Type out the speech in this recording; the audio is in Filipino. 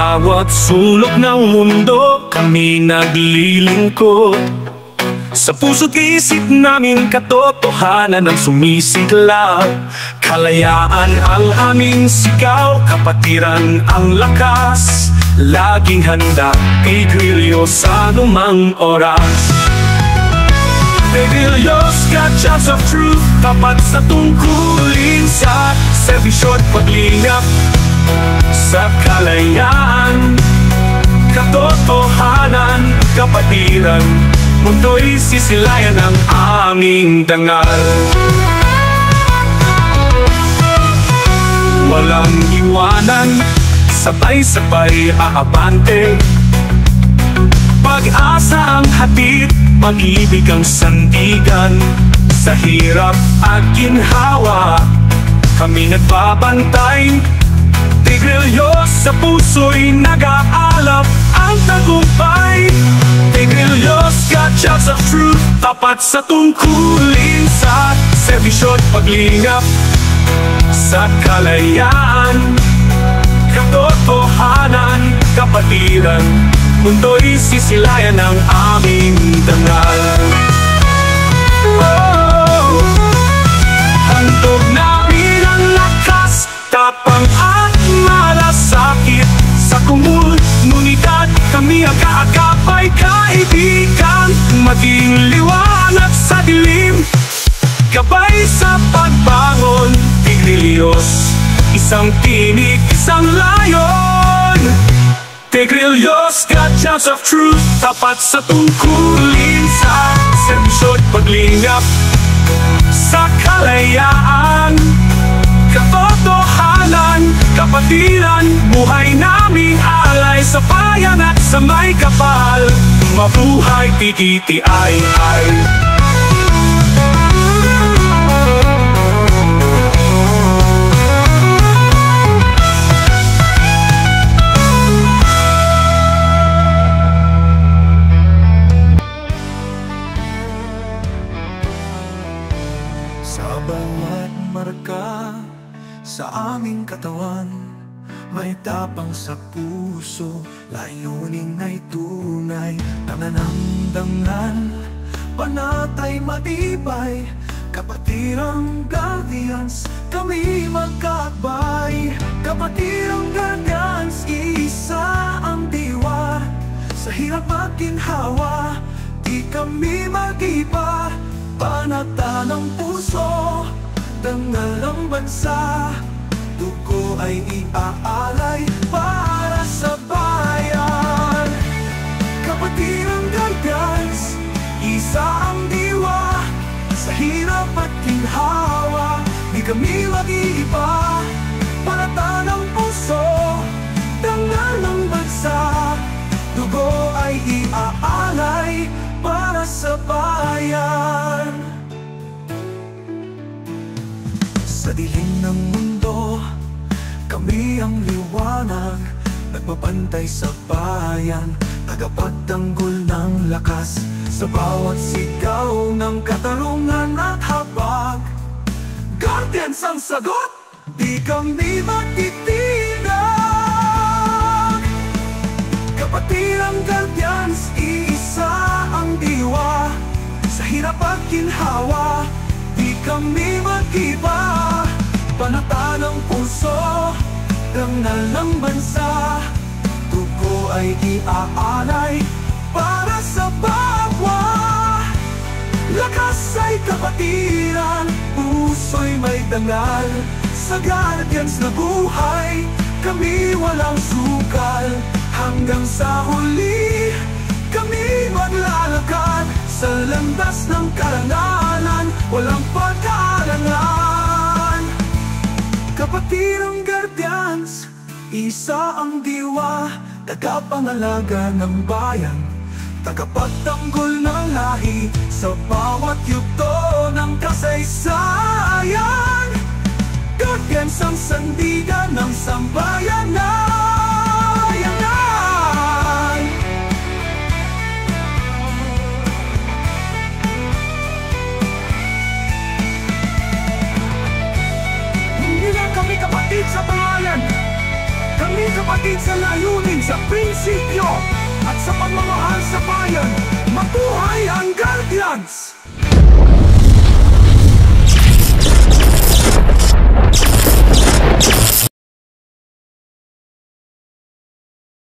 bawat sulok ng mundo kami naglilingkod. Sa puso't isip namin katotohanan ang sumisiklab. Kalayaan ang aming sigaw, kapatiran ang lakas. Laging handa kay Grillo sa anumang oras. Grillo's got shots of truth, tapat sa tungkulin, sa servisyo't paglingap sa kalayaan. Katotohanan, kapatiran, mundo'y sisilayan ng aming dangal. Walang iwanan, sabay-sabay aabante. Pag-asa ang hatid, pag-ibig ang sandigan. Sa hirap at ginhawa, kami nagbabantay. Tigrilyo sa puso'y nag-aalap ang tagumpay. Tigrilyo's got shots of truth, tapat sa tungkulin, sa servisyo't paglingap sa kalayaan. Katotohanan, kapatiran, mundo'y sisilayan ng aming dangal. Oh, handog namin ang lakas, tapang at malasakit. Sa komunidad kami agapay kaibigan, maging liwanag sa dilim, gabay sa pagbangon. Tigrilyos, isang tinig, isang layon. Tigrilyos got shots of truth, tapat sa tungkulin, sa servisyo't paglingap sa kalayaan. Katotohanan, kapatiran, buhay naming alay sa bayan at sa may kapal. Mabuhay TTTI-I. Sa bawat marka sa aming katawan, may tapang sa puso, layunin ay tunay. Nananamdangan, panatay matibay, kapatirang guardians, kami magkakbay. Kapatirang guardians, isa ang diwa. Sa hirap at ginhawa, di kami mag-iba. Panata ng puso, dangal ang bansa, dugo ay iaalay para sa bayan. Kapatirang guardians, isa ang diwa. Sa hirap at ginhawa, di kami mag-iiba. Panata ng puso, dangal ng bansa, dugo ay iaalay para sa bayan. Sa dilim ng mundo, kami ang liwanag, nagbabantay sa bayan, tagapagtanggol ng lakas. Sa bawat sigaw ng katarungan at habag, guardians ang sagot, di kami magtitinag. Kapatirang guardians, isa ang diwa. Sa hirap at ginhawa, di kami mag-iba. Panata ng puso, dangal ng bansa, dugo ay iaalay para sa bawat. Lakas ay kapatiran, puso'y may dangal. Sa guardians na buhay, kami walang sukal. Hanggang sa huli, kami maglalakad sa landas ng karangalan, walang pag-aalangan. Kapatirang guardians, isa ang diwa, tagapangalaga ng bayan, tagapagtanggol ng lahi sa bawat yugto ng kasaysayan. Guardians ang sandigan ng sambayanan. Hindi lang kami kapatid sa pangalan, kami kapatid sa layunin, prinsipyo at sa pagmamahal sa bayan. Mabuhay